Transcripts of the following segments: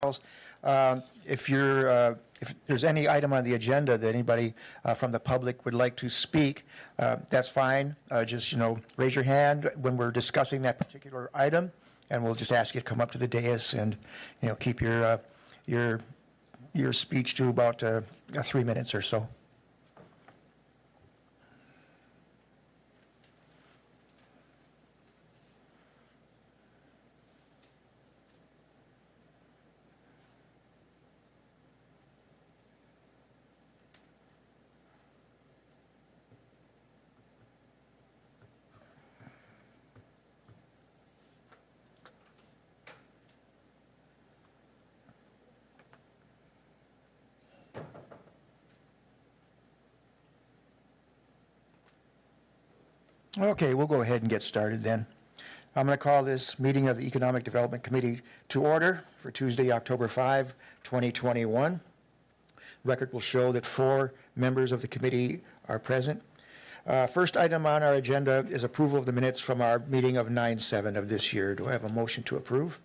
If there's any item on the agenda that anybody from the public would like to speak, that's fine. Just, raise your hand when we're discussing that particular item, and we'll just ask you to come up to the dais and, keep your speech to about 3 minutes or so. Okay, we'll go ahead and get started then. I'm going to call this meeting of the Economic Development Committee to order for Tuesday, October 5, 2021. Record will show that 4 members of the committee are present. First item on our agenda is approval of the minutes from our meeting of 9/7 of this year. Do I have a motion to approve?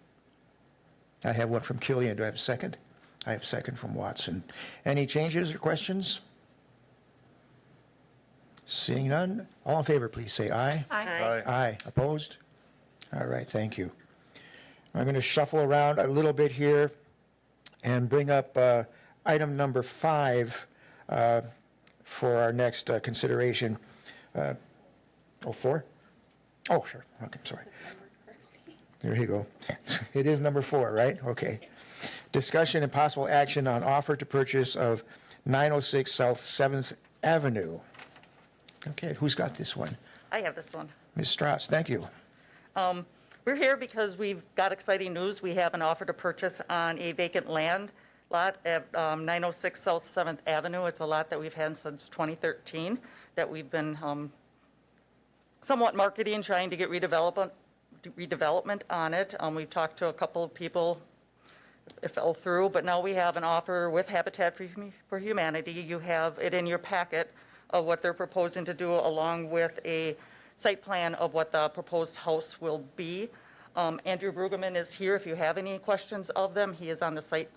I have one from Killian. Do I have a second? I have a second from Watson. Any changes or questions? Seeing none, all in favor, please say aye. Aye. Aye. Opposed? All right, thank you. I'm going to shuffle around a little bit here and bring up item number 5 for our next consideration. 4? Oh, sure. Okay, sorry. There you go. It is number 4, right? Okay. Discussion and possible action on offer to purchase of 906 South 7th Avenue. Okay, who's got this one? I have this one. Ms. Strauss, thank you. We're here because we've got exciting news. We have an offer to purchase on a vacant land lot at 906 South 7th Avenue. It's a lot that we've had since 2013 that we've been somewhat marketing, trying to get redevelopment on it. We've talked to a couple of people. It fell through, but now we have an offer with Habitat for Humanity. You have it in your packet of what they're proposing to do, along with a site plan of what the proposed house will be. Andrew Brueggemann is here if you have any questions of them. He is on the site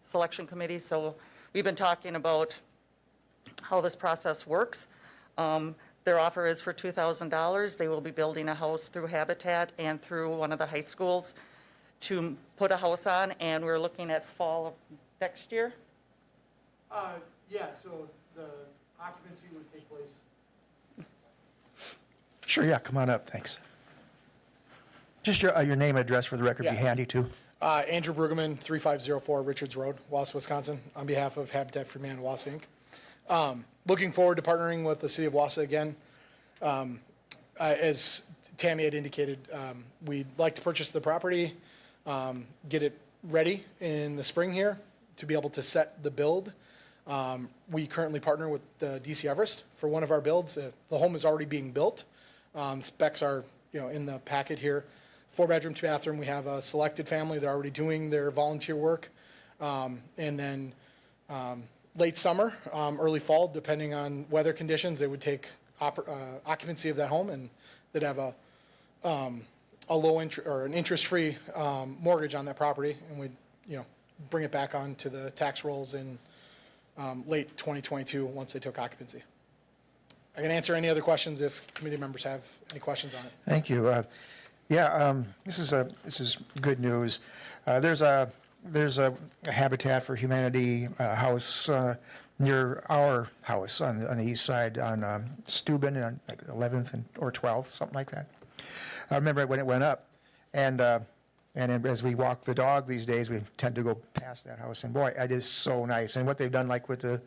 selection committee. So we've been talking about how this process works. Their offer is for $2,000. They will be building a house through Habitat and through one of the high schools to put a house on, and we're looking at fall of next year. So the occupancy would take place. Sure, yeah, come on up, thanks. Just your name and address for the record, be handy too. Andrew Brueggemann, 3504 Richards Road, Wausau, Wisconsin, on behalf of Habitat for Humanity Wausau, Inc. Looking forward to partnering with the city of Wausau again. As Tammy had indicated, we'd like to purchase the property, get it ready in the spring here to be able to set the build. We currently partner with DC Everest for one of our builds. The home is already being built. Specs are, in the packet here. 4-bedroom, 2-bathroom. We have a selected family. They're already doing their volunteer work. And then late summer, early fall, depending on weather conditions, they would take occupancy of that home, and they'd have a low interest or an interest-free mortgage on that property, and we'd bring it back onto the tax rolls in late 2022 once they took occupancy. I can answer any other questions if committee members have any questions on it. Thank you. This is good news. There's a Habitat for Humanity house near our house on the east side on Steuben on like 11th or 12th, something like that. I remember when it went up, and as we walk the dog these days, we tend to go past that house, and boy, it is so nice. And what they've done, like with the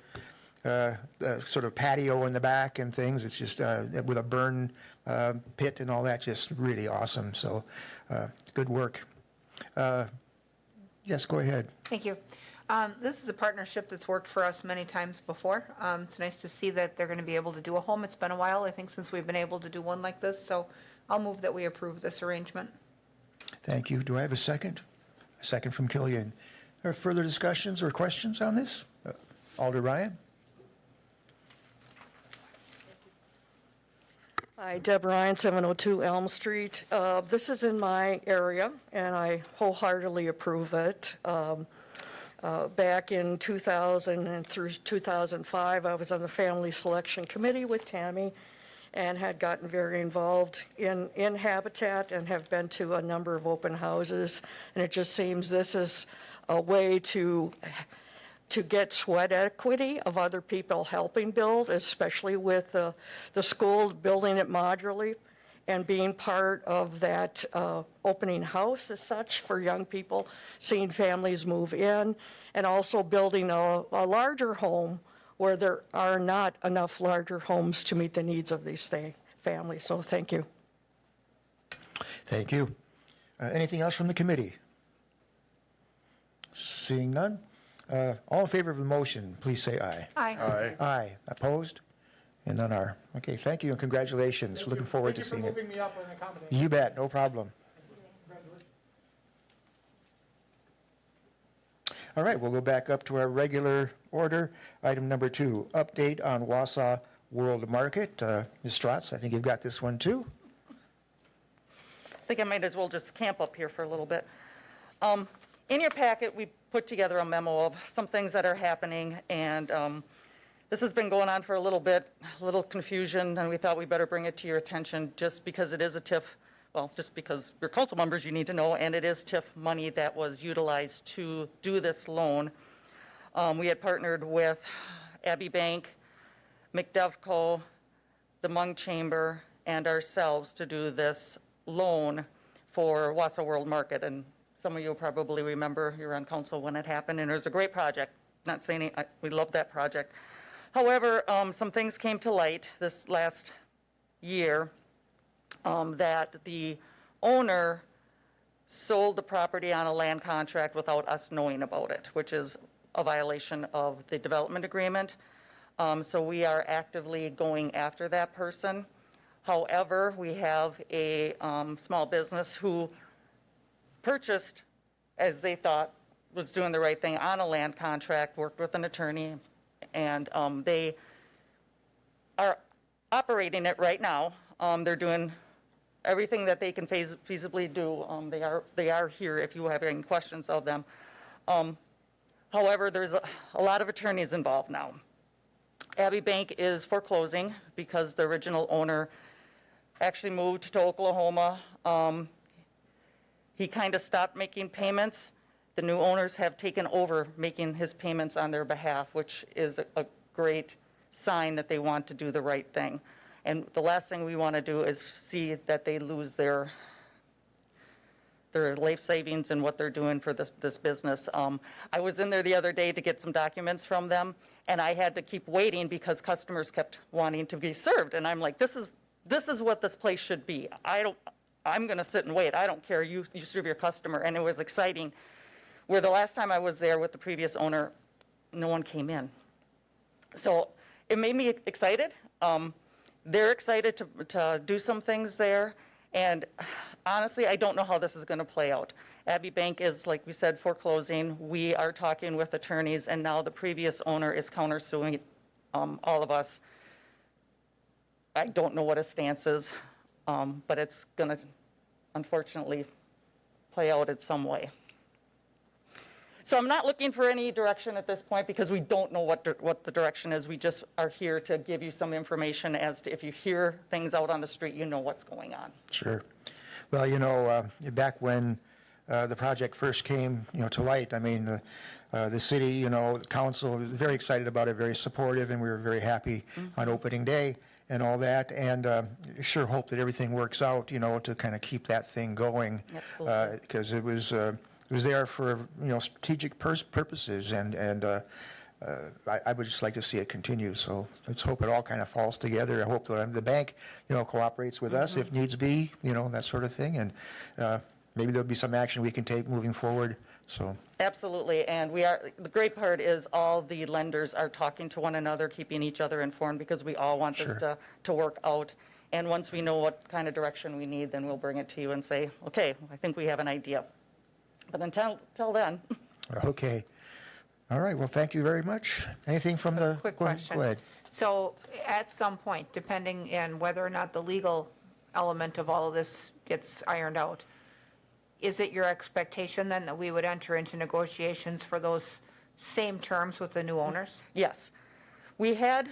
sort of patio in the back and things, it's just with a burn pit and all that, just really awesome. So good work. Yes, go ahead. Thank you. This is a partnership that's worked for us many times before. It's nice to see that they're going to be able to do a home. It's been a while, I think, since we've been able to do one like this, so I'll move that we approve this arrangement. Thank you. Do I have a second? A second from Killian. Are there further discussions or questions on this? Alder Ryan? Hi, Deb Ryan, 702 Elm Street. This is in my area, and I wholeheartedly approve it. Back in 2000 and through 2005, I was on the Family Selection Committee with Tammy and had gotten very involved in Habitat and have been to a number of open houses. And it just seems this is a way to get sweat equity of other people helping build, especially with the school building it modularly and being part of that opening house as such for young people, seeing families move in, and also building a larger home where there are not enough larger homes to meet the needs of these families. So thank you. Thank you. Anything else from the committee? Seeing none? All in favor of the motion, please say aye. Aye. Aye. Opposed? And none are. Okay, thank you and congratulations. Looking forward to seeing it. Thank you for moving me up and accommodating. You bet, no problem. All right, we'll go back up to our regular order. Item number 2, update on Wausau World Market. Ms. Strotz, I think you've got this one too. I think I might as well just camp up here for a little bit. In your packet, we put together a memo of some things that are happening, and this has been going on for a little bit, a little confusion, and we thought we better bring it to your attention just because it is a TIF, well, just because you're council members, you need to know, and it is TIF money that was utilized to do this loan. We had partnered with Abbey Bank, McDevco, the Hmong Chamber, and ourselves to do this loan for Wausau World Market. And some of you probably remember, you were on council when it happened, and it was a great project. Not saying we love that project. However, some things came to light this last year that the owner sold the property on a land contract without us knowing about it, which is a violation of the development agreement. So we are actively going after that person. However, we have a small business who purchased, as they thought was doing the right thing, on a land contract, worked with an attorney, and they are operating it right now. They're doing everything that they can feasibly do. They are here if you have any questions of them. However, there's a lot of attorneys involved now. Abbey Bank is foreclosing because the original owner actually moved to Oklahoma. He kind of stopped making payments. The new owners have taken over making his payments on their behalf, which is a great sign that they want to do the right thing. And the last thing we want to do is see that they lose their life savings and what they're doing for this business. I was in there the other day to get some documents from them, and I had to keep waiting because customers kept wanting to be served. And I'm like, this is what this place should be. I'm going to sit and wait. I don't care. You serve your customer. And it was exciting. Where the last time I was there with the previous owner, no one came in. So it made me excited. They're excited to do some things there. And honestly, I don't know how this is going to play out. Abbey Bank is, like we said, foreclosing. We are talking with attorneys, and now the previous owner is countersuing all of us. I don't know what his stance is, but it's going to, unfortunately, play out in some way. So I'm not looking for any direction at this point because we don't know what the direction is. We just are here to give you some information as to if you hear things out on the street, you know what's going on. Sure. Well, back when the project first came, to light, I mean, the city, the council was very excited about it, very supportive, and we were very happy on opening day and all that, and sure hope that everything works out, to kind of keep that thing going. Absolutely. Because it was there for, strategic purposes, and I would just like to see it continue. So let's hope it all kind of falls together. I hope the bank, cooperates with us if needs be, that sort of thing. And maybe there'll be some action we can take moving forward. So Absolutely, and the great part is all the lenders are talking to one another, keeping each other informed, because we all want this to work out. And once we know what kind of direction we need, then we'll bring it to you and say, okay, I think we have an idea. But until then. Okay. All right. Well, thank you very much. Anything from the? Quick Go ahead. question. Go ahead. So at some point, depending on whether or not the legal element of all of this gets ironed out, is it your expectation then that we would enter into negotiations for those same terms with the new owners? Yes. We had,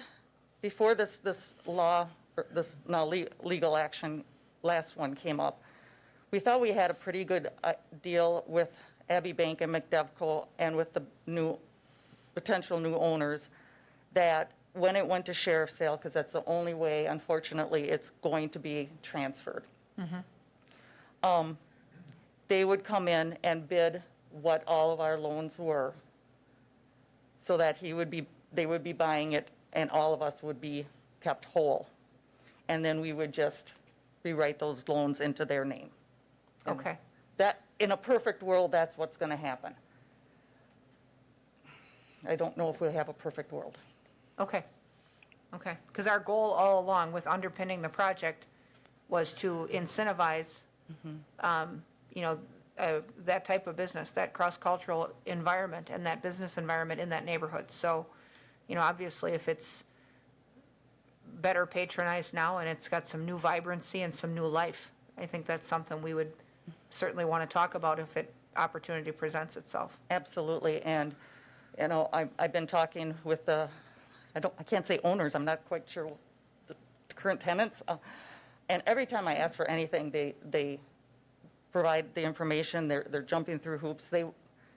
before this law, or this now legal action, last one came up, we thought we had a pretty good deal with Abbey Bank and McDevco and with the potential new owners, that when it went to sheriff's sale, because that's the only way, unfortunately, it's going to be transferred. They would come in and bid what all of our loans were, so that they would be buying it, and all of us would be kept whole. And then we would just rewrite those loans into their name. Okay, That, in a perfect world, that's what's going to happen. I don't know if we'll have a perfect world. okay. Because our goal all along with underpinning the project was to incentivize, that type of business, that cross-cultural environment and that business environment in that neighborhood. So, obviously, if it's better patronized now and it's got some new vibrancy and some new life, I think that's something we would certainly want to talk about if opportunity presents itself. Absolutely, and, I've been talking with I can't say owners, I'm not quite sure, the current tenants, and every time I ask for anything, they provide the information, they're jumping through hoops,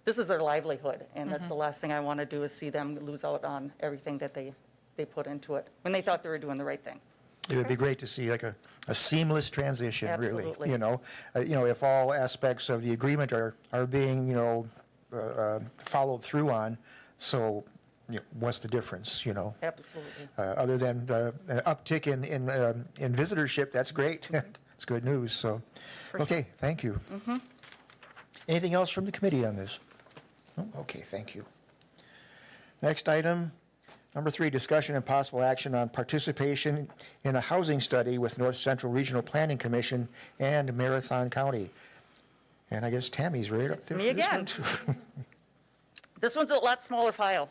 this is their livelihood, and that's the last thing I want to do is see them lose out on everything that they put into it, when they thought they were doing the right thing. It would be great to see like a seamless transition, really. Absolutely. If all aspects of the agreement are being, followed through on, so what's the difference, Absolutely. Other than an uptick in visitorship, that's great. It's good news, so. Okay, thank you. Anything else from the committee on this? No? Okay, thank you. Next item, number 3, discussion and possible action on participation in a housing study with North Central Regional Planning Commission and Marathon County. And I guess Tammy's right up there. Me for this one, again. too. This one's a lot smaller file.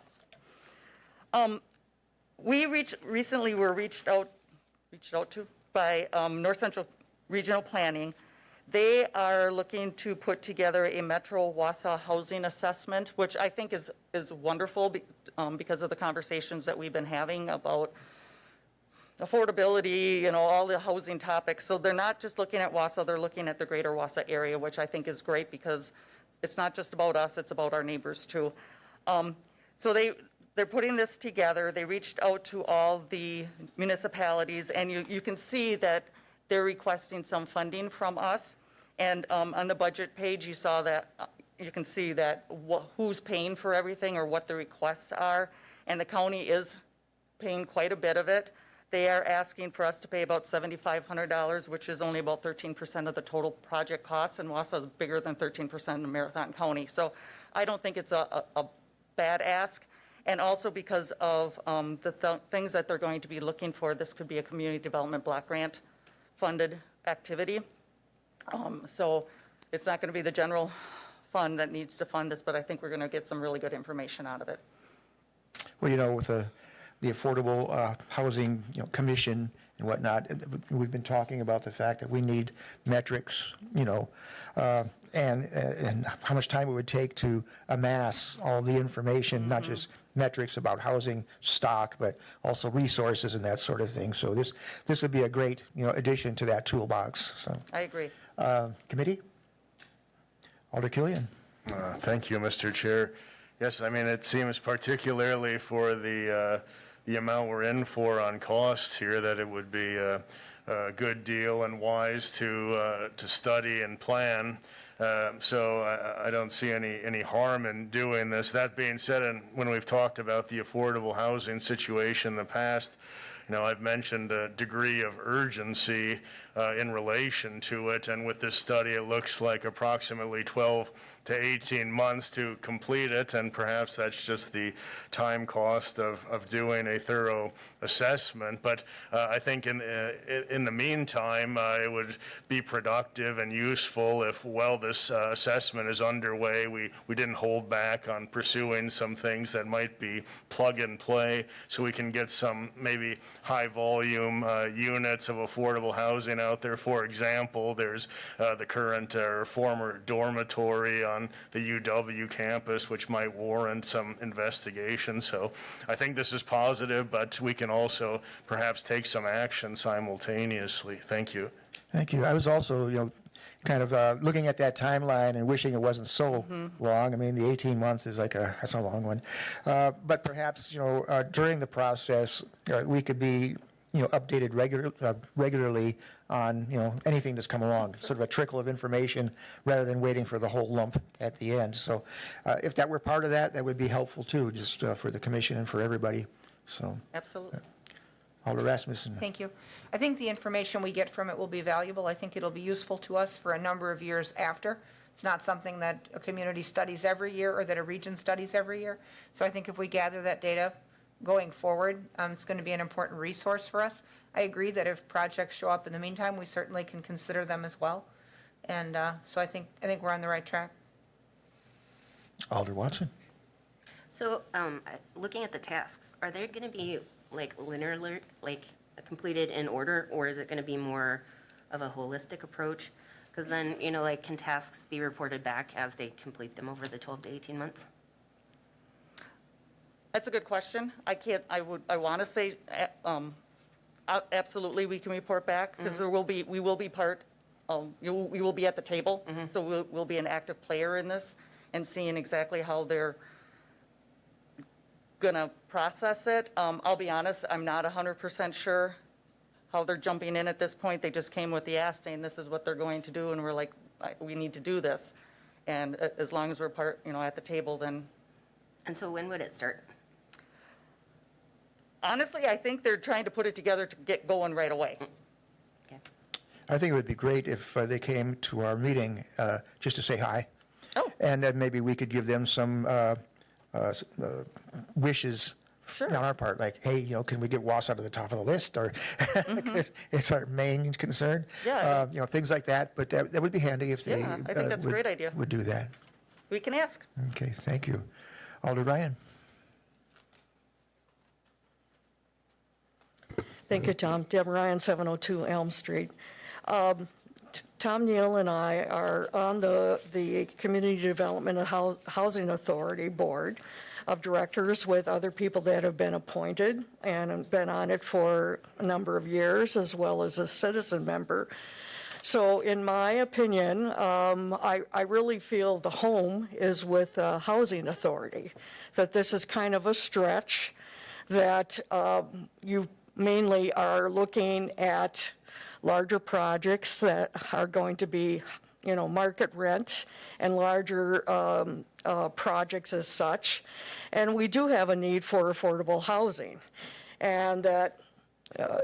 We recently were reached out to by North Central Regional Planning. They are looking to put together a Metro Wausau housing assessment, which I think is wonderful because of the conversations that we've been having about affordability, all the housing topics. So they're not just looking at Wausau, they're looking at the greater Wausau area, which I think is great because it's not just about us, it's about our neighbors too. So they're putting this together. They reached out to all the municipalities, and you can see that they're requesting some funding from us. And on the budget page, you saw that, you can see that who's paying for everything or what the requests are. And the county is paying quite a bit of it. They are asking for us to pay about $7,500, which is only about 13% of the total project costs, and Wausau is bigger than 13% in Marathon County. So I don't think it's a bad ask. And also because of the things that they're going to be looking for, this could be a community development block grant funded activity. So it's not going to be the general fund that needs to fund this, but I think we're going to get some really good information out of it. Well, with the Affordable Housing Commission and whatnot, we've been talking about the fact that we need metrics, and how much time it would take to amass all the information, not just metrics about housing stock, but also resources and that sort of thing. So this would be a great, addition to that toolbox. So, I agree. Committee? Alder Killian. Thank you, Mr. Chair. Yes, it seems particularly for the amount we're in for on costs here that it would be a good deal and wise to study and plan. So I don't see any harm in doing this. That being said, and when we've talked about the affordable housing situation in the past, I've mentioned a degree of urgency in relation to it, and with this study, it looks like approximately 12 to 18 months to complete it, and perhaps that's just the time cost of doing a thorough assessment. But I think in the meantime, it would be productive and useful if, while this assessment is underway, we didn't hold back on pursuing some things that might be plug and play, so we can get some maybe high volume units of affordable housing out there. For example, there's the current or former dormitory on the UW campus, which might warrant some investigation. So I think this is positive, but we can also perhaps take some action simultaneously. Thank you. Thank you. I was also, kind of looking at that timeline and wishing it wasn't so long. I mean, the 18 months is that's a long one. But perhaps, during the process, we could be, updated regularly on, anything that's come along, sort of a trickle of information rather than waiting for the whole lump at the end. So if that were part of that, that would be helpful too, just for the commission and for everybody. So, Absolutely. Alder Rasmussen. Thank you. I think the information we get from it will be valuable. I think it'll be useful to us for a number of years after. It's not something that a community studies every year or that a region studies every year. So I think if we gather that data going forward, it's going to be an important resource for us. I agree that if projects show up in the meantime, we certainly can consider them as well. And so I think we're on the right track. Alder Watson. So, looking at the tasks, are they going to be linear, completed in order, or is it going to be more of a holistic approach? Because then, can tasks be reported back as they complete them over the 12 to 18 months? That's a good question. I want to say, absolutely, we can report back, because we will be part, we will be at the table, so we'll be an active player in this and seeing exactly how they're going to process it. I'll be honest, I'm not 100% sure how they're jumping in at this point. They just came with the ask saying this is what they're going to do, and we're like, we need to do this. And as long as we're part, at the table, then. And so when would it start? Honestly, I think they're trying to put it together to get going right away. Okay. I think it would be great if they came to our meeting just to say hi. Oh. And then maybe we could give them some wishes Sure. on our part, like, hey, can we get Wausau to the top of the list? Or it's our main concern. Yeah. Things like that. But that would be handy if they Yeah, I think that's a great idea. would do that. We can ask. Okay, thank you. Alder Ryan. Thank you, Tom. Deb Ryan, 702 Elm Street. Tom Neal and I are on the Community Development and Housing Authority Board of Directors with other people that have been appointed and have been on it for a number of years, as well as a citizen member. So in my opinion, I really feel the home is with the Housing Authority, that this is kind of a stretch, that you mainly are looking at larger projects that are going to be, market rent and larger projects as such. And we do have a need for affordable housing. And that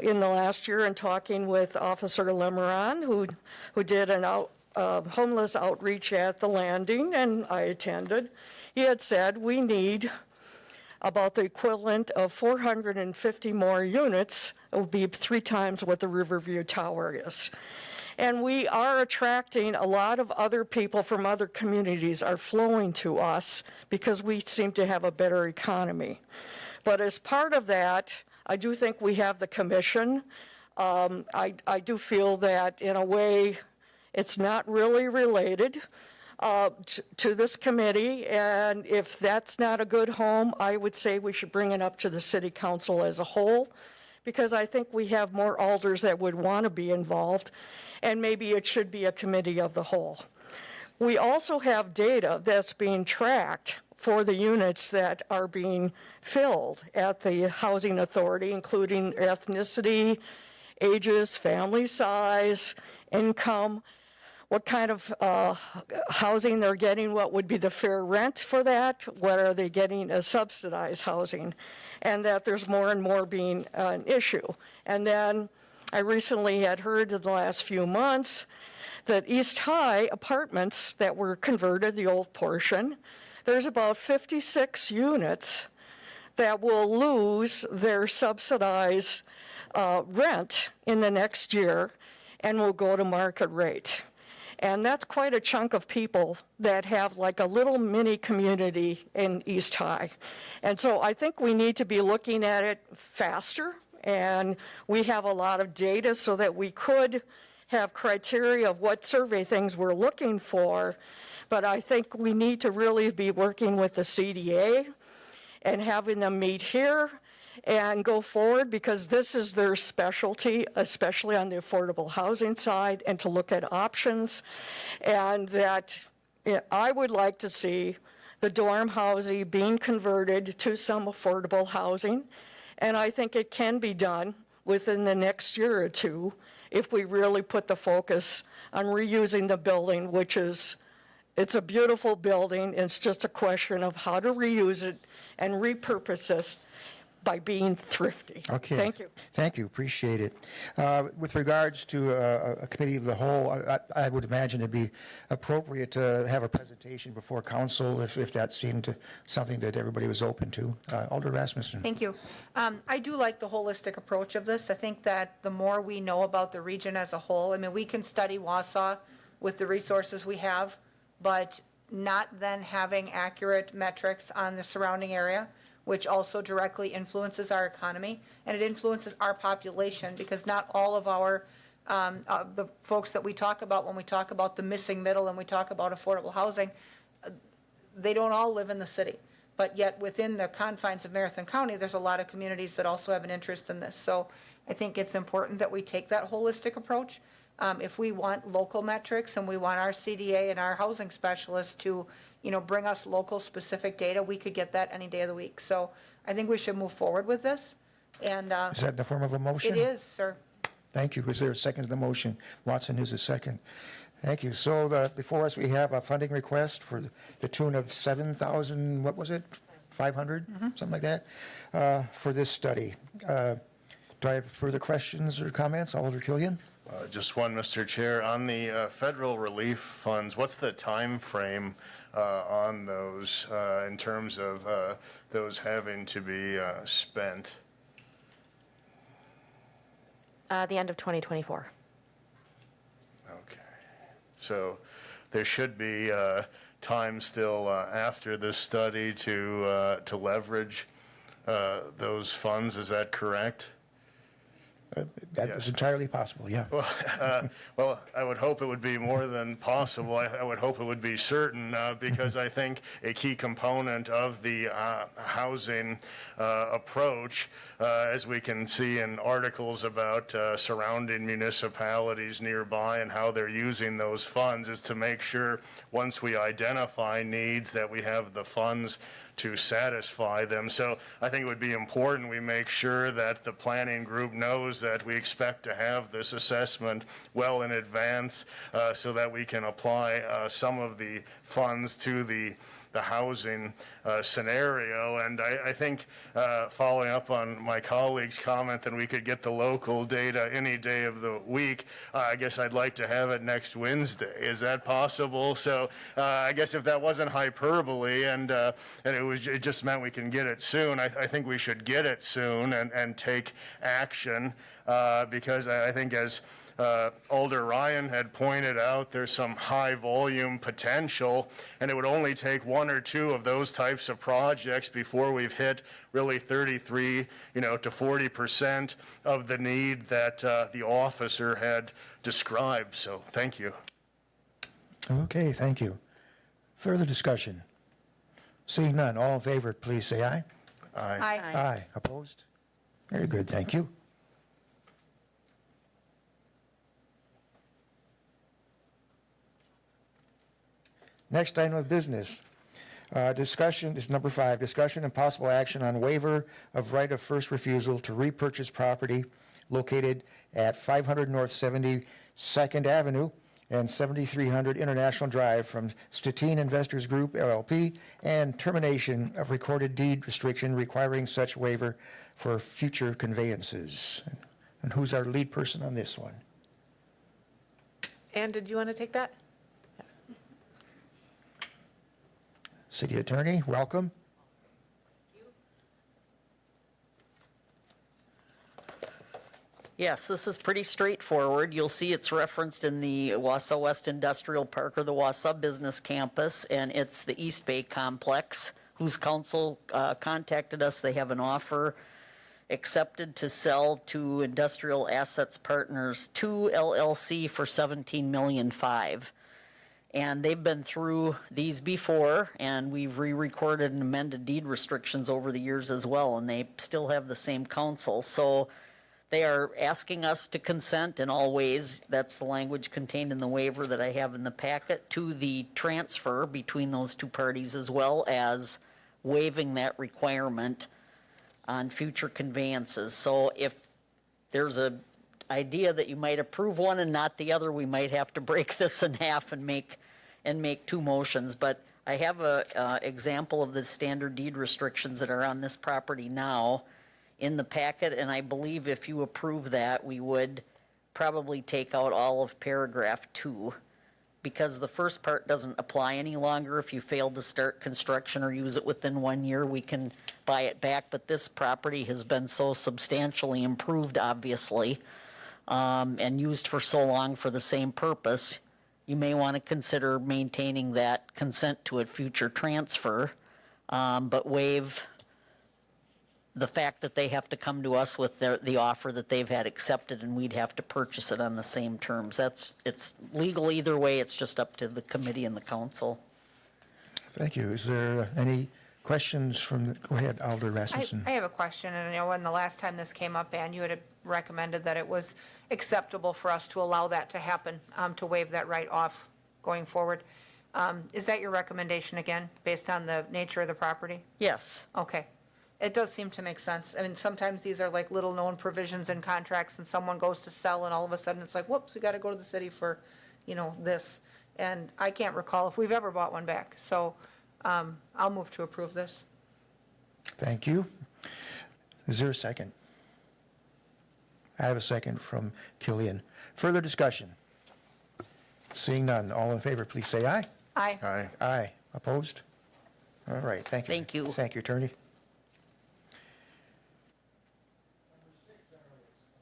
in the last year, in talking with Officer Lemeron, who did an homeless outreach at the landing, and I attended, he had said we need about the equivalent of 450 more units. It will be 3 times what the Riverview Tower is. And we are attracting a lot of other people from other communities are flowing to us because we seem to have a better economy. But as part of that, I do think we have the commission. I do feel that in a way it's not really related to this committee, and if that's not a good home, I would say we should bring it up to the city council as a whole, because I think we have more alders that would want to be involved, and maybe it should be a committee of the whole. We also have data that's being tracked for the units that are being filled at the Housing Authority, including ethnicity, ages, family size, income, what kind of housing they're getting, what would be the fair rent for that, what are they getting as subsidized housing, and that there's more and more being an issue. And then I recently had heard in the last few months that East High apartments that were converted, the old portion, there's about 56 units that will lose their subsidized rent in the next year and will go to market rate. And that's quite a chunk of people that have like a little mini community in East High. And so I think we need to be looking at it faster, and we have a lot of data so that we could have criteria of what survey things we're looking for. But I think we need to really be working with the CDA and having them meet here and go forward, because this is their specialty, especially on the affordable housing side, and to look at options. And that I would like to see the dorm housing being converted to some affordable housing. And I think it can be done within the next year or two if we really put the focus on reusing the building, which is, it's a beautiful building. It's just a question of how to reuse it and repurpose it by being thrifty. Okay. Thank you. Thank you, appreciate it. With regards to a committee of the whole, I would imagine it'd be appropriate to have a presentation before council if that seemed something that everybody was open to. Alder Rasmussen. Thank you. I do like the holistic approach of this. I think that the more we know about the region as a whole, I mean, we can study Wausau with the resources we have, but not then having accurate metrics on the surrounding area, which also directly influences our economy, and it influences our population, because not all of our, the folks that we talk about when we talk about the missing middle and we talk about affordable housing, they don't all live in the city. But yet within the confines of Marathon County, there's a lot of communities that also have an interest in this. So I think it's important that we take that holistic approach. If we want local metrics and we want our CDA and our housing specialists to, bring us local specific data, we could get that any day of the week. So I think we should move forward with this. And Is that in the form of a motion? it is, sir. Thank you. Is there a second to the motion? Watson is a second. Thank you. So before us, we have a funding request for the tune of 7,000, what was it? 500, something like that, for this study. Do I have further questions or comments? Alder Killian? Just one, Mr. Chair. On the federal relief funds, what's the time frame on those in terms of those having to be spent? The end of 2024. Okay. So there should be time still after this study to leverage those funds. Is that correct? That is entirely possible, yeah. Well, I would hope it would be more than possible. I would hope it would be certain, because I think a key component of the housing approach, as we can see in articles about surrounding municipalities nearby and how they're using those funds, is to make sure once we identify needs that we have the funds to satisfy them. So I think it would be important we make sure that the planning group knows that we expect to have this assessment well in advance, so that we can apply some of the funds to the housing scenario. And I think, following up on my colleague's comment that we could get the local data any day of the week, I guess I'd like to have it next Wednesday. Is that possible? So I guess if that wasn't hyperbole and it just meant we can get it soon, I think we should get it soon and take action, because I think, as Alder Ryan had pointed out, there's some high volume potential, and it would only take one or two of those types of projects before we've hit really 33, to 40% of the need that the officer had described. So thank you. Okay, thank you. Further discussion? Seeing none, all in favor, please say aye. Aye. Aye. Opposed? Very good, thank you. Next item of business, discussion, this is number 5, discussion and possible action on waiver of right of first refusal to repurchase property located at 500 North 72nd Avenue and 7300 International Drive from Staten Investors Group LLP, and termination of recorded deed restriction requiring such waiver for future conveyances. And who's our lead person on this one? Ann, did you want to take that? City Attorney, welcome. Yes, this is pretty straightforward. You'll see it's referenced in the Wausau West Industrial Park or the Wausau Business Campus, and it's the East Bay Complex, whose council contacted us. They have an offer accepted to sell to Industrial Assets Partners 2 LLC for $17.5 million. And they've been through these before, and we've re-recorded and amended deed restrictions over the years as well, and they still have the same counsel. So they are asking us to consent in all ways, that's the language contained in the waiver that I have in the packet, to the transfer between those two parties, as well as waiving that requirement on future conveyances. So if there's a idea that you might approve one and not the other, we might have to break this in half and make two motions. But I have a example of the standard deed restrictions that are on this property now in the packet, and I believe if you approve that, we would probably take out all of paragraph 2, because the first part doesn't apply any longer. If you fail to start construction or use it within 1 year, we can buy it back. But this property has been so substantially improved, obviously, and used for so long for the same purpose, you may want to consider maintaining that consent to a future transfer, but waive the fact that they have to come to us with the offer that they've had accepted, and we'd have to purchase it on the same terms. It's legal either way. It's just up to the committee and the council. Thank you. Is there any questions from, go ahead, Alder I Rasmussen. have a question, and I know when the last time this came up, Ann, you had recommended that it was acceptable for us to allow that to happen, to waive that right off going forward. Is that your recommendation again, based on the nature of the property? Yes. Okay. It does seem to make sense. I mean, sometimes these are like little-known provisions in contracts, and someone goes to sell, and all of a sudden it's like, whoops, we got to go to the city for, this. And I can't recall if we've ever bought one back. So I'll move to approve this. Thank you. Is there a second? I have a second from Killian. Further discussion? Seeing none, all in favor, please say aye. Aye. Aye. Aye. Opposed? All right, thank you. Thank you. Thank you, Attorney.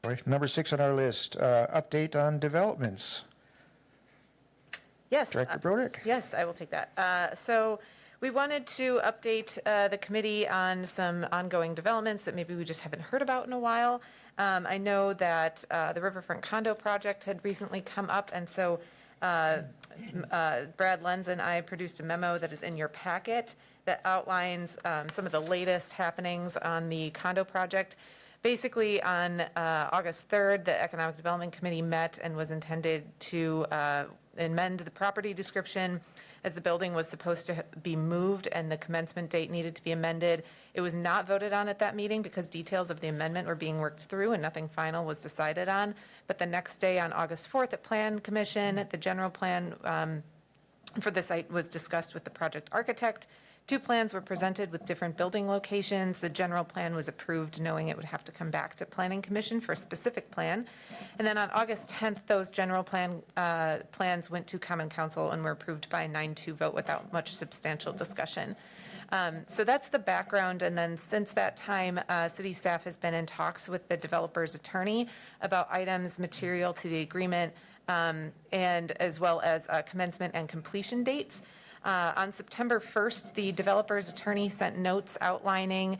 All right, number 6 on our list, update on developments. Yes. Director Brodick. Yes, I will take that. So we wanted to update the committee on some ongoing developments that maybe we just haven't heard about in a while. I know that the Riverfront condo project had recently come up, and so Brad Lenz and I produced a memo that is in your packet that outlines some of the latest happenings on the condo project. Basically, on August 3rd, the Economic Development Committee met and was intended to amend the property description as the building was supposed to be moved and the commencement date needed to be amended. It was not voted on at that meeting because details of the amendment were being worked through and nothing final was decided on. But the next day, on August 4th, at Plan Commission, the general plan for the site was discussed with the project architect. 2 plans were presented with different building locations. The general plan was approved, knowing it would have to come back to Planning Commission for a specific plan. And then on August 10th, those general plans went to Common Council and were approved by a 9-2 vote without much substantial discussion. So that's the background. And then since that time, city staff has been in talks with the developer's attorney about items material to the agreement, and as well as commencement and completion dates. On September 1st, the developer's attorney sent notes outlining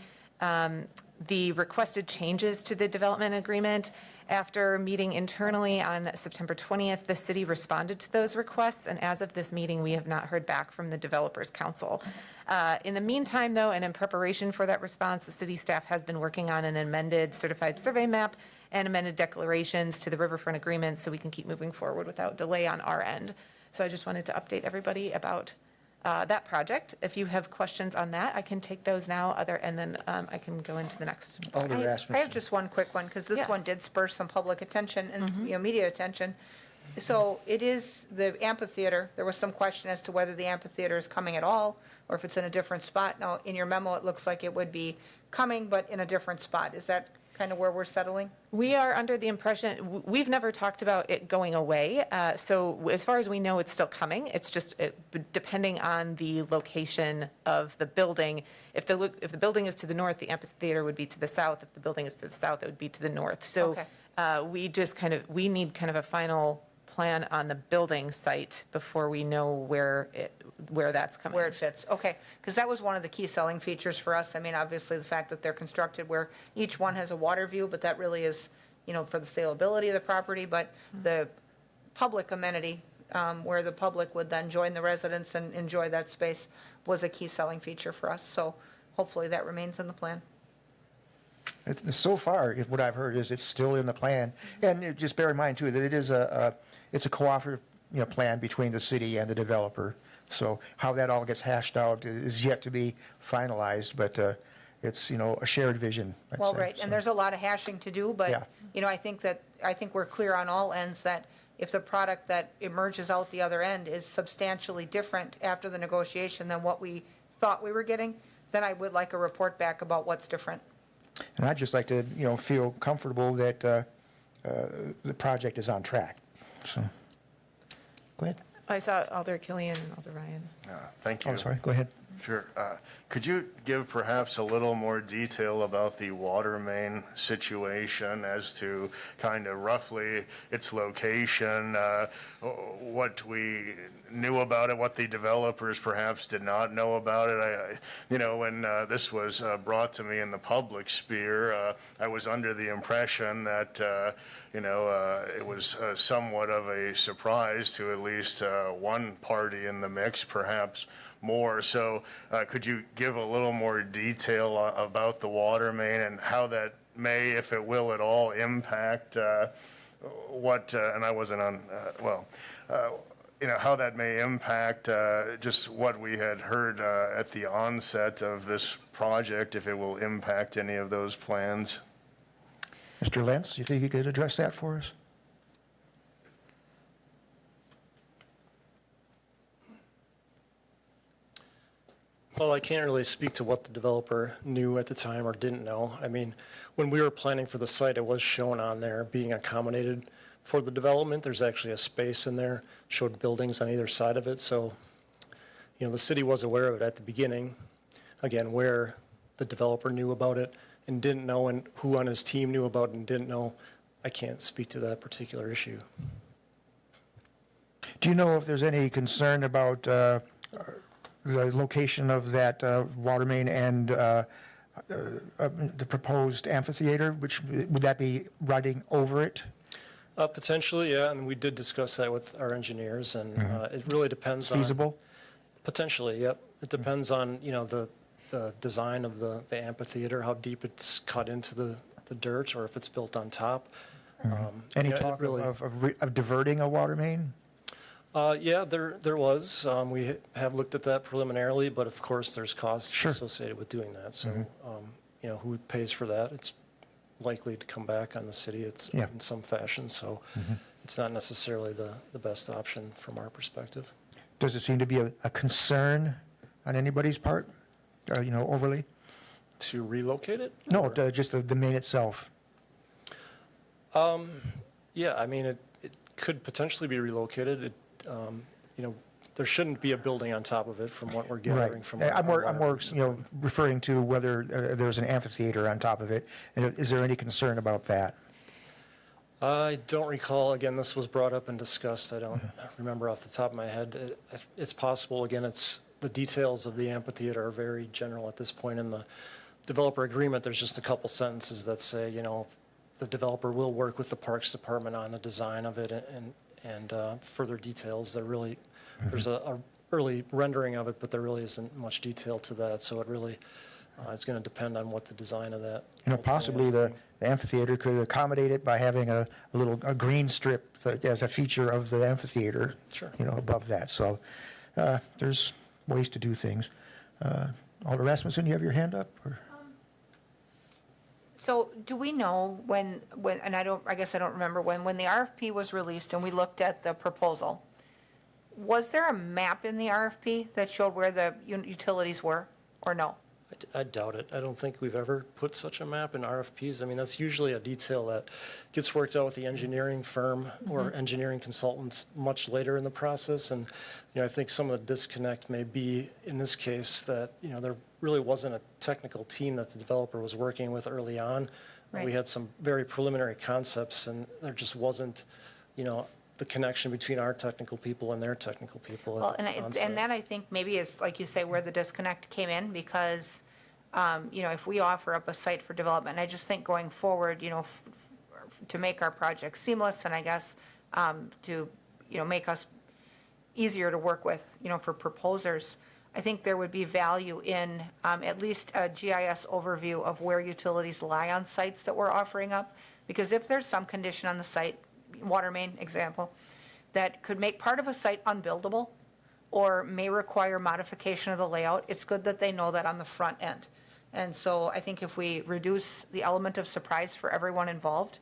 the requested changes to the development agreement. After meeting internally on September 20th, the city responded to those requests, and as of this meeting, we have not heard back from the developer's council. In the meantime, though, and in preparation for that response, the city staff has been working on an amended certified survey map and amended declarations to the Riverfront agreement so we can keep moving forward without delay on our end. So I just wanted to update everybody about that project. If you have questions on that, I can take those now, and then I can go into the next. Alder I have Rasmussen. just one quick one, because this one Yes. did spur some public attention and, media attention. So it is the amphitheater. There was some question as to whether the amphitheater is coming at all, or if it's in a different spot. Now, in your memo, it looks like it would be coming, but in a different spot. Is that kind of where we're settling? We are under the impression, we've never talked about it going away. So as far as we know, it's still coming. It's just depending on the location of the building. If the building is to the north, the amphitheater would be to the south. If the building is to the south, it would be to the north. So Okay. we need kind of a final plan on the building site before we know where that's coming. Where it fits, okay. Because that was one of the key selling features for us. I mean, obviously, the fact that they're constructed where each one has a water view, but that really is, for the saleability of the property, but the public amenity, where the public would then join the residents and enjoy that space, was a key selling feature for us. So hopefully that remains in the plan. So far, what I've heard is it's still in the plan. And just bear in mind, too, that it is it's a cooperative, plan between the city and the developer. So how that all gets hashed out is yet to be finalized, but it's, a shared vision, I'd Well, say. right, So, and there's a lot of hashing to do, but, Yeah. I think we're clear on all ends that if the product that emerges out the other end is substantially different after the negotiation than what we thought we were getting, then I would like a report back about what's different. And I'd just like to, feel comfortable that the project is on track. So, go ahead. I saw Alder Killian and Alder Ryan. Thank Oh, you. sorry, go ahead. Sure. Could you give perhaps a little more detail about the water main situation as to kind of roughly its location, what we knew about it, what the developers perhaps did not know about it? When this was brought to me in the public sphere, I was under the impression that, it was somewhat of a surprise to at least one party in the mix, perhaps more. So could you give a little more detail about the water main and how that may, if it will at all, impact what, and I wasn't on, how that may impact just what we had heard at the onset of this project, if it will impact any of those plans? Mr. Lentz, you think you could address that for us? Well, I can't really speak to what the developer knew at the time or didn't know. I mean, when we were planning for the site, it was shown on there being accommodated for the development. There's actually a space in there, showed buildings on either side of it. So, the city was aware of it at the beginning. Again, where the developer knew about it and didn't know, and who on his team knew about it and didn't know, I can't speak to that particular issue. Do you know if there's any concern about the location of that water main and the proposed amphitheater, would that be running over it? Potentially, yeah, and we did discuss that with our engineers, and it really depends on. Feasible? Potentially, yep. It depends on, the design of the amphitheater, how deep it's cut into the dirt, or if it's built on top. Any it talk really- of diverting a water main? Yeah, there was. We have looked at that preliminarily, but of course, there's costs Sure. associated with doing that. So, who pays for that? It's likely to come back on the city. It's Yeah. in some fashion, so it's not necessarily the best option from our perspective. Does it seem to be a concern on anybody's part, overly? To relocate it? No, Or- just the main itself. Yeah, I mean, it could potentially be relocated. There shouldn't be a building on top of it from what we're gathering Right. from. I'm our more, research. referring to whether there's an amphitheater on top of it. And is there any concern about that? I don't recall, again, this was brought up and discussed, I don't remember off the top of my head. It's possible, again, the details of the amphitheater are very general at this point in the developer agreement. There's just a couple sentences that say, the developer will work with the Parks Department on the design of it and further details. There's a early rendering of it, but there really isn't much detail to that, so it really is going to depend on what the design of that. Possibly ultimately the amphitheater could accommodate it by having a green strip as a feature of the amphitheater. Sure. Above that. So there's ways to do things. Alder Rasmussen, you have your hand up? Or? So do we know when, and I guess I don't remember, when the RFP was released and we looked at the proposal, was there a map in the RFP that showed where the utilities were, or no? I doubt it. I don't think we've ever put such a map in RFPs. I mean, that's usually a detail that gets worked out with the engineering firm or engineering consultants much later in the process. And, I think some of the disconnect may be in this case that, there really wasn't a technical team that the developer was working with early on. Right. We had some very preliminary concepts, and there just wasn't, the connection between our technical people and their technical people. Well, and that I think maybe is, like you say, where the disconnect came in, because, if we offer up a site for development, I just think going forward, to make our project seamless, and I guess, to, make us easier to work with, for proposers, I think there would be value in at least a GIS overview of where utilities lie on sites that we're offering up. Because if there's some condition on the site, water main example, that could make part of a site unbuildable or may require modification of the layout, it's good that they know that on the front end. And so I think if we reduce the element of surprise for everyone involved,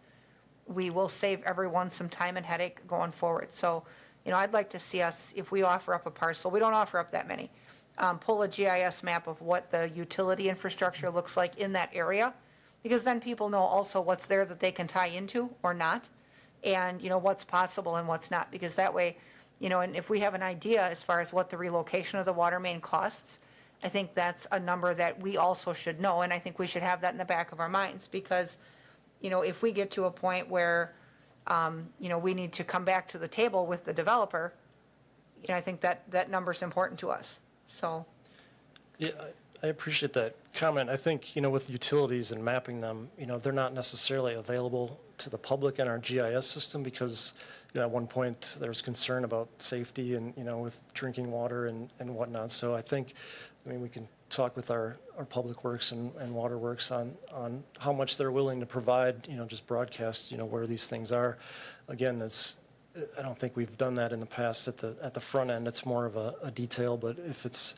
we will save everyone some time and headache going forward. So, I'd like to see us, if we offer up a parcel, we don't offer up that many, pull a GIS map of what the utility infrastructure looks like in that area, because then people know also what's there that they can tie into or not, and, what's possible and what's not, because that way, and if we have an idea as far as what the relocation of the water main costs, I think that's a number that we also should know, and I think we should have that in the back of our minds, because, if we get to a point where, we need to come back to the table with the developer, I think that number's important to us, so. Yeah, I appreciate that comment. I think, with utilities and mapping them, they're not necessarily available to the public in our GIS system because, at one point there was concern about safety and, with drinking water and whatnot. So I think, we can talk with our Public Works and Water Works on how much they're willing to provide, just broadcast, where these things are. Again, I don't think we've done that in the past at the front end. It's more of a detail, but if it's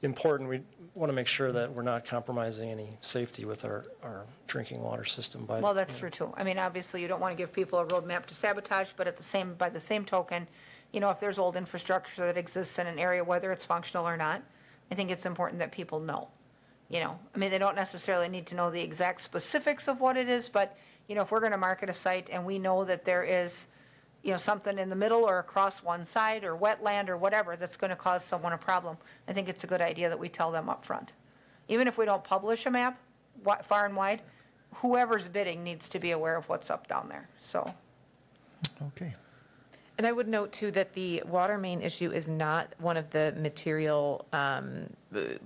important, we want to make sure that we're not compromising any safety with our drinking water system. Well, that's true too. Obviously, you don't want to give people a roadmap to sabotage, but by the same token, if there's old infrastructure that exists in an area, whether it's functional or not, I think it's important that people know. They don't necessarily need to know the exact specifics of what it is, but, if we're going to market a site and we know that there is, something in the middle or across one side or wetland or whatever that's going to cause someone a problem, I think it's a good idea that we tell them up front. Even if we don't publish a map far and wide, whoever's bidding needs to be aware of what's up down there, so. Okay. And I would note, too, that the water main issue is not one of the material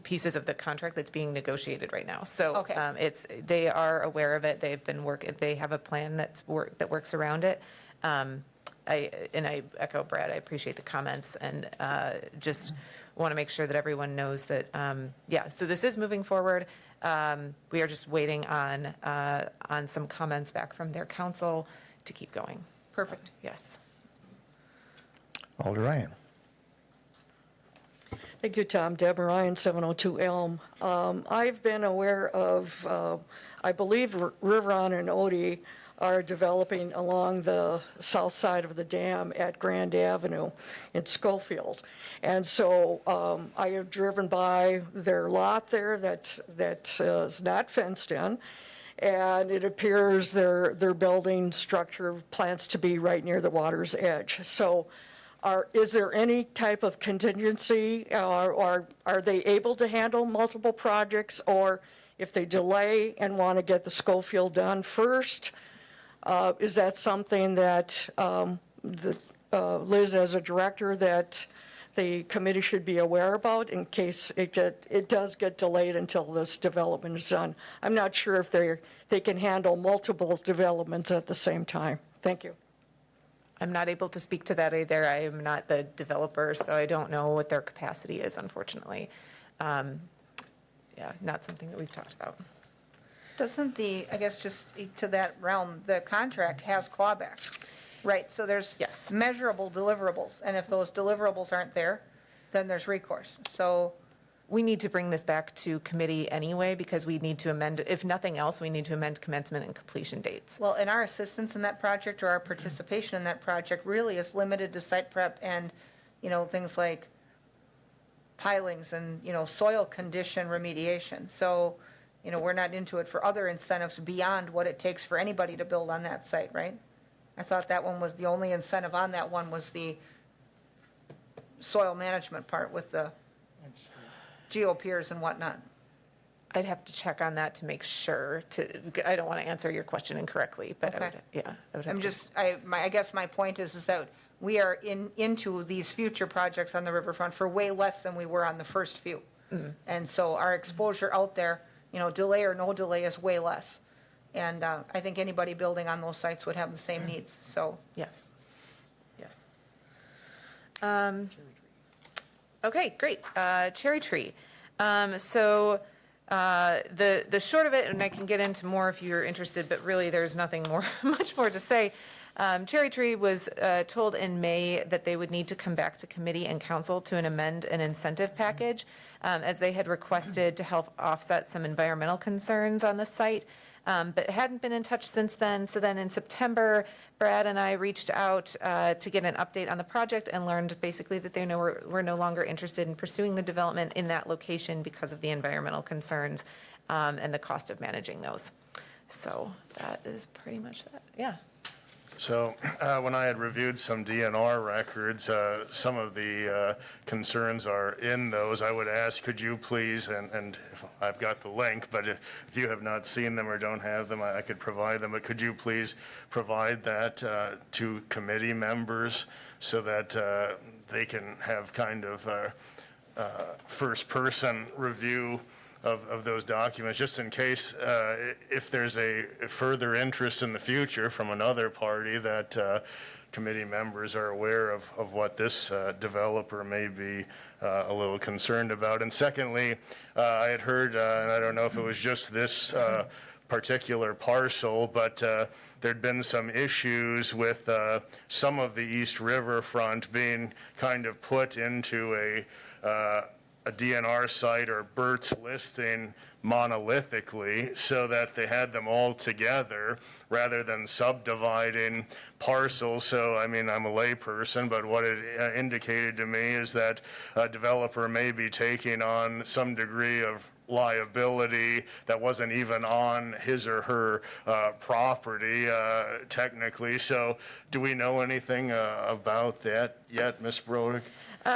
pieces of the contract that's being negotiated right now. So Okay. They are aware of it. They have a plan that works around it. I echo Brad. I appreciate the comments and just want to make sure that everyone knows that, so this is moving forward. We are just waiting on some comments back from their council to keep going. Perfect. Yes. Alder Ryan. Thank you, Tom. Deb Ryan, 702 Elm. I've been aware of, I believe Riveron and Odie are developing along the south side of the dam at Grand Avenue in Schofield. And so I have driven by their lot there that is not fenced in. And it appears their building structure plans to be right near the water's edge. So is there any type of contingency, or are they able to handle multiple projects? Or if they delay and want to get the Schofield done first, is that something that Liz, as a director, that the committee should be aware about in case it does get delayed until this development is done? I'm not sure if they can handle multiple developments at the same time. Thank you. I'm not able to speak to that either. I am not the developer, so I don't know what their capacity is, unfortunately. Not something that we've talked about. Doesn't I guess just to that realm, the contract has clawback, right? So there's Yes. measurable deliverables, and if those deliverables aren't there, then there's recourse. So, We need to bring this back to committee anyway, because we need to amend, if nothing else, we need to amend commencement and completion dates. well, and our assistance in that project or our participation in that project really is limited to site prep and, things like pilings and, soil condition remediation. So, we're not into it for other incentives beyond what it takes for anybody to build on that site, right? I thought that one was, the only incentive on that one was the soil management part with the geopiers and whatnot. I'd have to check on that to make sure I don't want to answer your question incorrectly, but I would, Okay. yeah. I would have I'm to- just, I guess my point is that we are into these future projects on the riverfront for way less than we were on the first few. And so our exposure out there, delay or no delay is way less. And I think anybody building on those sites would have the same needs, so. Yes. Yes. Okay, great. Cherry tree. So the short of it, and I can get into more if you're interested, but really there's nothing much more to say. Cherry Tree was told in May that they would need to come back to committee and council to amend an incentive package, as they had requested to help offset some environmental concerns on the site. But hadn't been in touch since then. So then in September, Brad and I reached out to get an update on the project and learned basically that they were no longer interested in pursuing the development in that location because of the environmental concerns and the cost of managing those. So that is pretty much that. Yeah. So when I had reviewed some DNR records, some of the concerns are in those. I would ask, could you please, and if I've got the link, but if you have not seen them or don't have them, I could provide them. But could you please provide that to committee members so that they can have kind of first-person review of those documents, just in case if there's a further interest in the future from another party that committee members are aware of what this developer may be a little concerned about. And secondly, I had heard, and I don't know if it was just this particular parcel, but there'd been some issues with some of the East River front being kind of put into a DNR site or Bert's listing monolithically so that they had them all together rather than subdividing parcels. So, I mean, I'm a layperson, but what it indicated to me is that a developer may be taking on some degree of liability that wasn't even on his or her property, technically. So do we know anything about that yet, Ms. Brodick?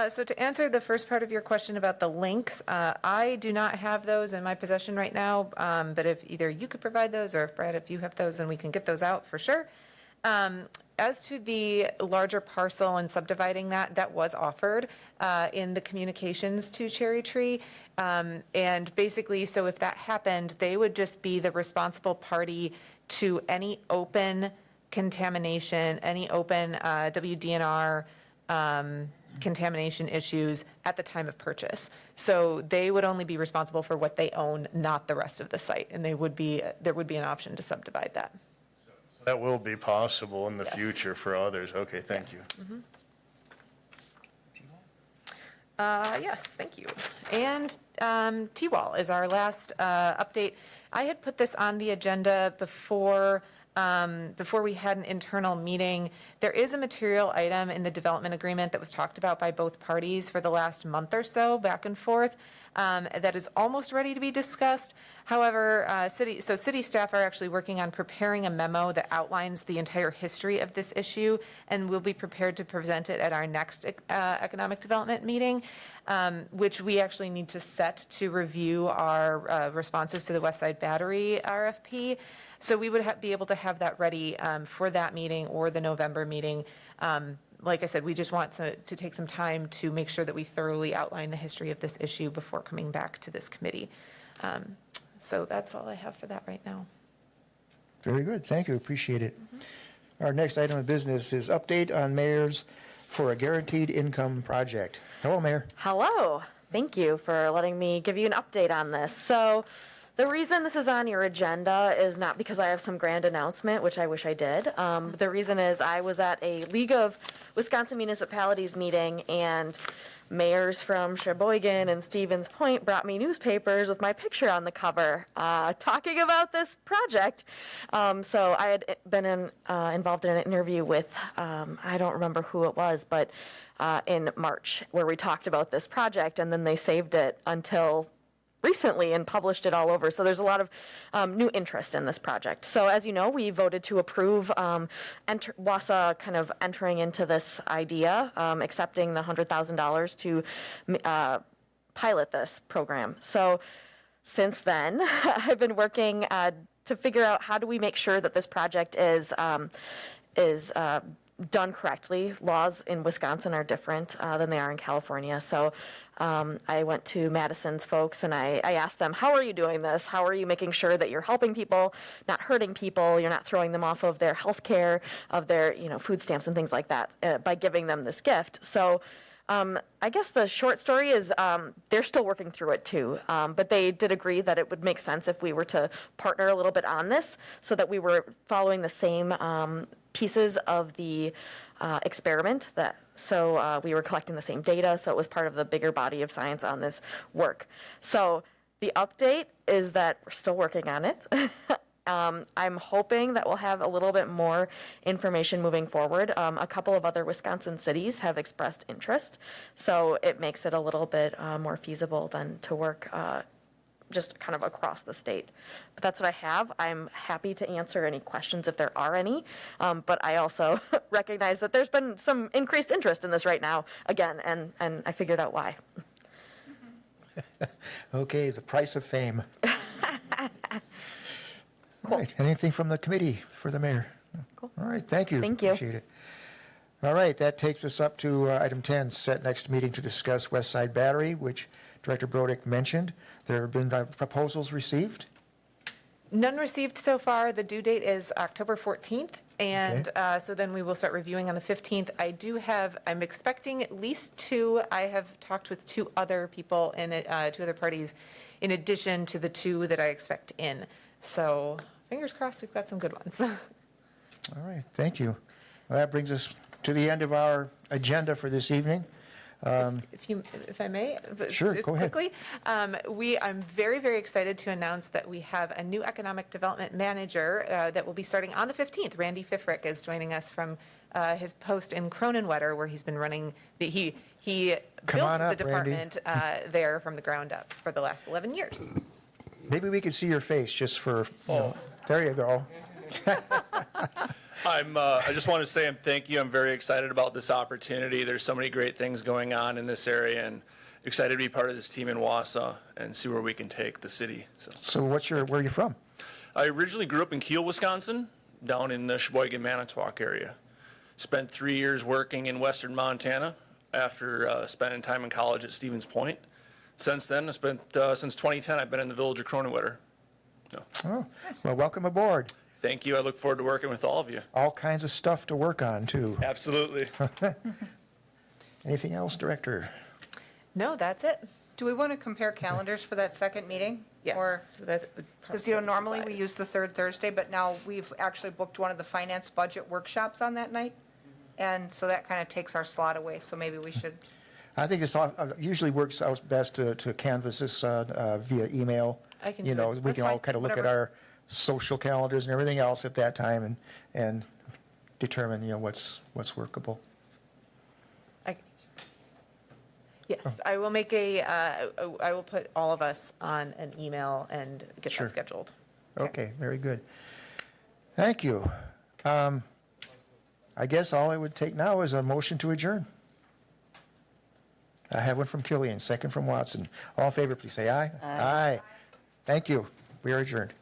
So to answer the first part of your question about the links, I do not have those in my possession right now, but if either you could provide those, or if Brad, if you have those, then we can get those out for sure. As to the larger parcel and subdividing that was offered in the communications to Cherry Tree. And basically, so if that happened, they would just be the responsible party to any open contamination, any open WDNR contamination issues at the time of purchase. So they would only be responsible for what they own, not the rest of the site, and there would be an option to subdivide that. That will be possible in the Yes. future for others. Okay, thank you. Yes, thank you. And T-Wall is our last update. I had put this on the agenda before we had an internal meeting. There is a material item in the development agreement that was talked about by both parties for the last month or so, back and forth, that is almost ready to be discussed. However, city staff are actually working on preparing a memo that outlines the entire history of this issue, and we'll be prepared to present it at our next economic development meeting, which we actually need to set to review our responses to the West Side Battery RFP. So we would be able to have that ready for that meeting or the November meeting. Like I said, we just want to take some time to make sure that we thoroughly outline the history of this issue before coming back to this committee. So that's all I have for that right now. Very good, thank you, appreciate it. Our next item of business is update on mayors for a guaranteed income project. Hello, Mayor. Hello. Thank you for letting me give you an update on this. So the reason this is on your agenda is not because I have some grand announcement, which I wish I did. The reason is I was at a League of Wisconsin Municipalities meeting, and mayors from Sheboygan and Stevens Point brought me newspapers with my picture on the cover, talking about this project. So I had been involved in an interview with, I don't remember who it was, but in March, where we talked about this project, and then they saved it until recently and published it all over. So there's a lot of new interest in this project. So as you know, we voted to approve Wausau kind of entering into this idea, accepting the $100,000 to pilot this program. So since then, I've been working to figure out how do we make sure that this project is done correctly. Laws in Wisconsin are different than they are in California. So I went to Madison's folks and I asked them, how are you doing this? How are you making sure that you're helping people, not hurting people, you're not throwing them off of their health care, of their food stamps and things like that by giving them this gift? So I guess the short story is they're still working through it too, but they did agree that it would make sense if we were to partner a little bit on this so that we were following the same pieces of the experiment. So we were collecting the same data, so it was part of the bigger body of science on this work. So the update is that we're still working on it. I'm hoping that we'll have a little bit more information moving forward. A couple of other Wisconsin cities have expressed interest, so it makes it a little bit more feasible than to work just kind of across the state. But that's what I have. I'm happy to answer any questions if there are any, but I also recognize that there's been some increased interest in this right now, again, and I figured out why. Okay, the price of fame. All right, anything from the committee for the mayor? Cool. All right, thank you. Thank you. Appreciate it. All right, that takes us up to item 10, set next meeting to discuss West Side Battery, which Director Brodick mentioned. There have been proposals received. None received so far. The due date is October 14th, and so then we will start reviewing on the 15th. I'm expecting at least 2. I have talked with 2 other people, and 2 other parties, in addition to the 2 that I expect in. So fingers crossed we've got some good ones. All right, thank you. Well, that brings us to the end of our agenda for this evening. If I may, Sure, just go ahead. quickly, I'm very, very excited to announce that we have a new economic development manager that will be starting on the 15th. Randy Fifrick is joining us from his post in Cronenwetter, where he's been running he Come built on the up, Randy. department there from the ground up for the last 11 years. Maybe we could see your face just for, there you go. I just want to say thank you. I'm very excited about this opportunity. There's so many great things going on in this area, and excited to be part of this team in Wausau and see where we can take the city. So where are you from? I originally grew up in Kiel, Wisconsin, down in the Sheboygan-Manitowoc area. Spent 3 years working in western Montana after spending time in college at Stevens Point. Since then, since 2010, I've been in the village of Cronenwetter. Oh, well, welcome aboard. Thank you. I look forward to working with all of you. All kinds of stuff to work on, too. Absolutely. Anything else, Director? No, that's it. Do we want to compare calendars for that second meeting? Yes. Because, normally we use the third Thursday, but now we've actually booked one of the finance budget workshops on that night. And so that kind of takes our slot away, so maybe we should. I think this usually works out best to canvass this via email. I can You do know, it. we That's can all fine. kind of look at Whatever. our social calendars and everything else at that time and determine, what's workable. Yes, I will make I will put all of us on an email and get Sure. that scheduled. Okay, very good. Thank you. I guess all it would take now is a motion to adjourn. I have one from Killian, second from Watson. All in favor, please say aye. Aye. Thank you. We are adjourned.